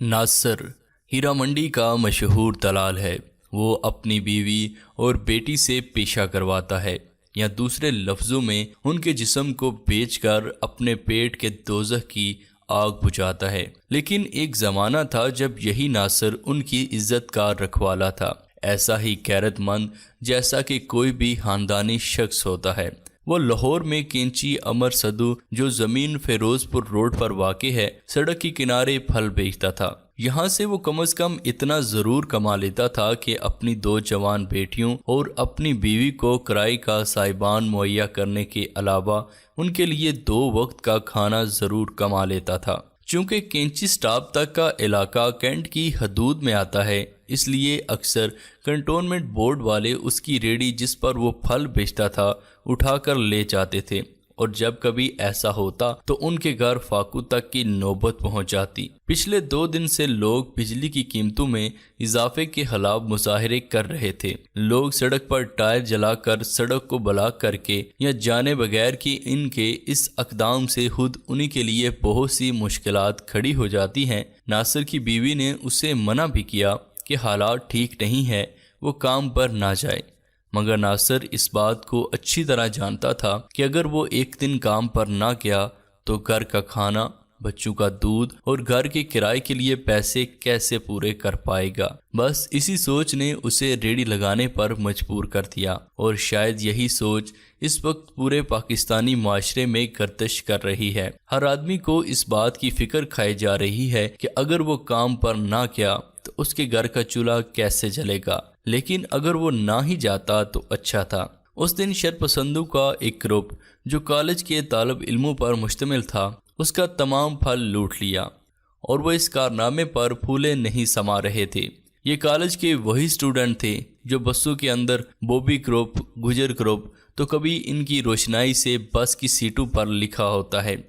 नासिर हीरा मंडी का मशहूर दलाल है। वो अपनी बीवी और बेटी से पेशा करवाता है, या दूसरे लफ्ज़ों में उनके जिस्म को बेचकर अपने पेट के दोज़ख की आग बुझाता है। लेकिन एक ज़माना था जब यही नासिर उनकी इज्जत का रखवाला था, ऐसा ही गैरतमंद जैसा कि कोई भी ख़ानदानी शख्स होता है। वो लाहौर में कैंची अमर सदू, जो ज़मीन फ़िरोज़पुर रोड पर वाक़ है, सड़क के किनारे फल बेचता था। यहाँ से वो कम अज़ कम इतना ज़रूर कमा लेता था कि अपनी 2 जवान बेटियों और अपनी बीवी को किराए का साइबान मुहैया करने के अलावा उनके लिए 2 वक्त का खाना ज़रूर कमा लेता था। चूँकि कैंची स्टॉप तक का इलाका कैंट की हदूद में आता है, इसलिए अक्सर कंटोनमेंट बोर्ड वाले उसकी रेडी जिस पर वो फल बेचता था उठाकर ले जाते थे, और जब कभी ऐसा होता तो उनके घर फाकू तक की नौबत पहुंच जाती। पिछले 2 दिन से लोग बिजली की कीमतों में इजाफे के खिलाफ मुजाहरे कर रहे थे। लोग सड़क पर टायर जलाकर सड़क को ब्लॉक करके या जाने बगैर कि इनके इस अक़दाम से खुद उन्हीं के लिए बहुत सी मुश्किलात खड़ी हो जाती हैं। नासिर की बीवी ने उसे मना भी किया कि हालात ठीक नहीं है, वो काम पर ना जाए, मगर नासिर इस बात को अच्छी तरह जानता था कि अगर वो एक दिन काम पर ना गया तो घर का खाना, बच्चों का दूध और घर के किराए के लिए पैसे कैसे पूरे कर पाएगा। बस इसी सोच ने उसे रेडी लगाने पर मजबूर कर दिया, और शायद यही सोच इस वक्त पूरे पाकिस्तानी माशरे में गर्दिश कर रही है। हर आदमी को इस बात की फिक्र खाई जा रही है कि अगर वो काम पर ना गया तो उसके घर का चूल्हा कैसे जलेगा, लेकिन अगर वो ना ही जाता तो अच्छा था। उस दिन शरपसंदों का एक ग्रुप जो कॉलेज के तालिब इल्मों पर मुश्तमिल था, उसका तमाम फल लूट लिया, और वो इस कारनामे पर फूले नहीं समा रहे थे। ये कॉलेज के वही स्टूडेंट थे जो बसों के अंदर बॉबी ग्रुप, गुजर ग्रुप, तो कभी इनकी रोशनाई से बस की सीटों पर लिखा होता है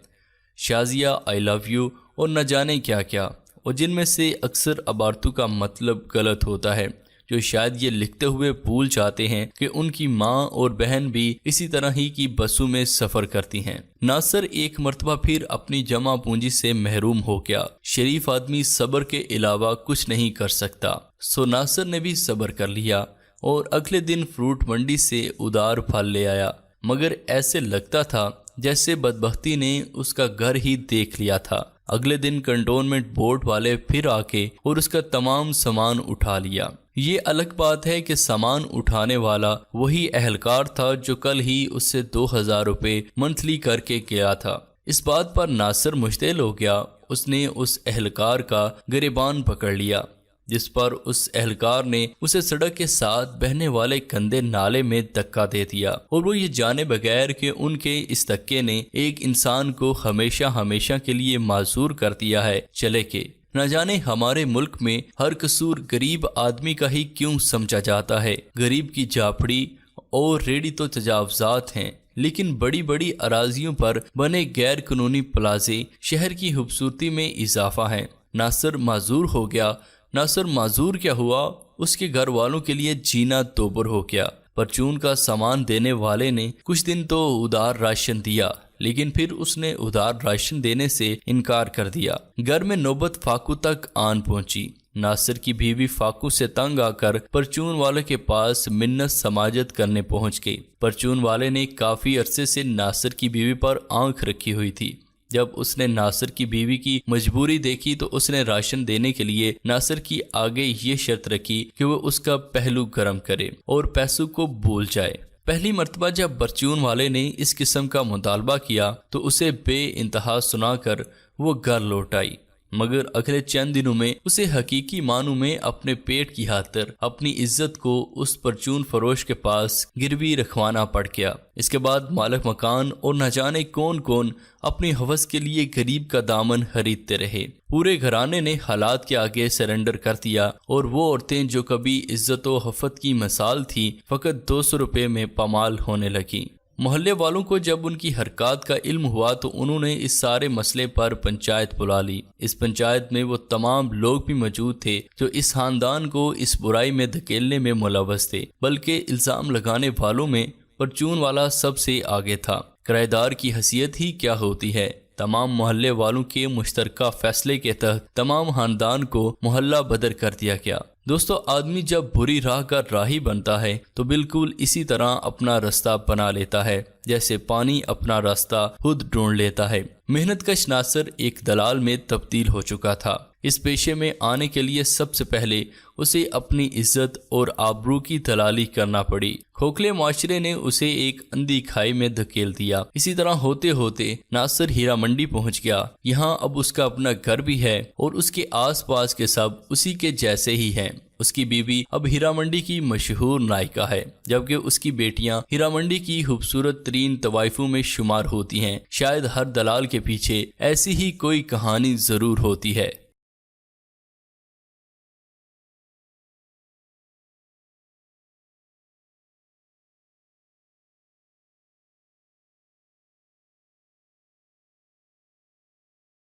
शाजिया आई लव यू और न जाने क्या क्या, और जिनमें से अक्सर अबारतों का मतलब गलत होता है, जो शायद ये लिखते हुए भूल जाते हैं कि उनकी माँ और बहन भी इसी तरह ही की बसों में सफ़र करती हैं। नासिर एक मर्तबा फिर अपनी जमा पूंजी से महरूम हो गया। शरीफ आदमी सब्र के अलावा कुछ नहीं कर सकता, सो नासिर ने भी सब्र कर लिया और अगले दिन फ्रूट मंडी से उदार फल ले आया। मगर ऐसे लगता था जैसे बदबख्ती ने उसका घर ही देख लिया था। अगले दिन कंटोनमेंट बोर्ड वाले फिर आके और उसका तमाम सामान उठा लिया। ये अलग बात है कि सामान उठाने वाला वही अहलकार था जो कल ही उससे 2000 रुपये मंथली करके गया था। इस बात पर नासिर मुश्तिल हो गया। उसने उस अहलकार का गिरबान पकड़ लिया, जिस पर उस एहलकार ने उसे सड़क के साथ बहने वाले गंदे नाले में धक्का दे दिया, और वो ये जाने बगैर कि उनके इस धक्के ने एक इंसान को हमेशा हमेशा के लिए माजूर कर दिया है, चले के न जाने हमारे मुल्क में हर कसूर गरीब आदमी का ही क्यों समझा जाता है। गरीब की झापड़ी और रेडी तो तजावजात हैं, लेकिन बड़ी बड़ी अराजियों पर बने गैर कानूनी प्लाजे शहर की खूबसूरती में इजाफा है। नासिर माजूर हो गया। नासिर माजूर क्या हुआ, उसके घर वालों के लिए जीना दोबर हो गया। परचून का सामान देने वाले ने कुछ दिन तो उधार राशन दिया, लेकिन फिर उसने उधार राशन देने से इनकार कर दिया। घर में नौबत फाकू तक आन पहुंची। नासिर की बीवी फाकू से तंग आकर परचून वाले के पास मिन्नत समाजत करने पहुंच गई। परचून वाले ने काफी अरसे से नासिर की बीवी पर आंख रखी हुई थी। जब उसने नासिर की बीवी की मजबूरी देखी तो उसने राशन देने के लिए नासिर की आगे ये शर्त रखी कि वो उसका पहलू गर्म करे और पैसों को भूल जाए। पहली मर्तबा जब परचून वाले ने इस किस्म का मुतालबा किया तो उसे बेइंतहा सुनाकर वो घर लौट आई, मगर अगले चंद दिनों में उसे हकीकी मानों में अपने पेट की खातिर अपनी इज्जत को उस परचून फरोश के पास गिरवी रखवाना पड़ गया। इसके बाद मालिक मकान और न जाने कौन कौन अपनी हवस के लिए गरीब का दामन खरीदते रहे। पूरे घराने ने हालात के आगे सरेंडर कर दिया, और वो औरतें जो कभी इज्जत व हफत की मिसाल थी फकत 200 रुपये में पामाल होने लगी। मोहल्ले वालों को जब उनकी हरकत का इल्म हुआ तो उन्होंने इस सारे मसले पर पंचायत बुला ली। इस पंचायत में वो तमाम लोग भी मौजूद थे जो इस खानदान को इस बुराई में धकेलने में मुलव्वस थे, बल्कि इल्ज़ाम लगाने वालों में परचून वाला सबसे आगे था। किराएदार की हैसियत ही क्या होती है, तमाम मोहल्ले वालों के मुश्तरका फैसले के तहत तमाम खानदान को मोहल्ला बदर कर दिया गया। दोस्तों, आदमी जब बुरी राह का राही बनता है तो बिल्कुल इसी तरह अपना रास्ता बना लेता है जैसे पानी अपना रास्ता खुद ढूंढ लेता है। मेहनतकश नासिर एक दलाल में तब्दील हो चुका था। इस पेशे में आने के लिए सबसे पहले उसे अपनी इज्जत और आबरू की दलाली करना पड़ी। खोखले माशरे ने उसे एक अंधी खाई में धकेल दिया। इसी तरह होते होते नासिर हीरा मंडी पहुंच गया। यहाँ अब उसका अपना घर भी है और उसके आसपास के सब उसी के जैसे ही हैं। उसकी बीवी अब हीरा मंडी की मशहूर नायिका है, जबकि उसकी बेटियां हीरा मंडी की खूबसूरत तरीन तवाइफों में शुमार होती हैं। शायद हर दलाल के पीछे ऐसी ही कोई कहानी जरूर होती है।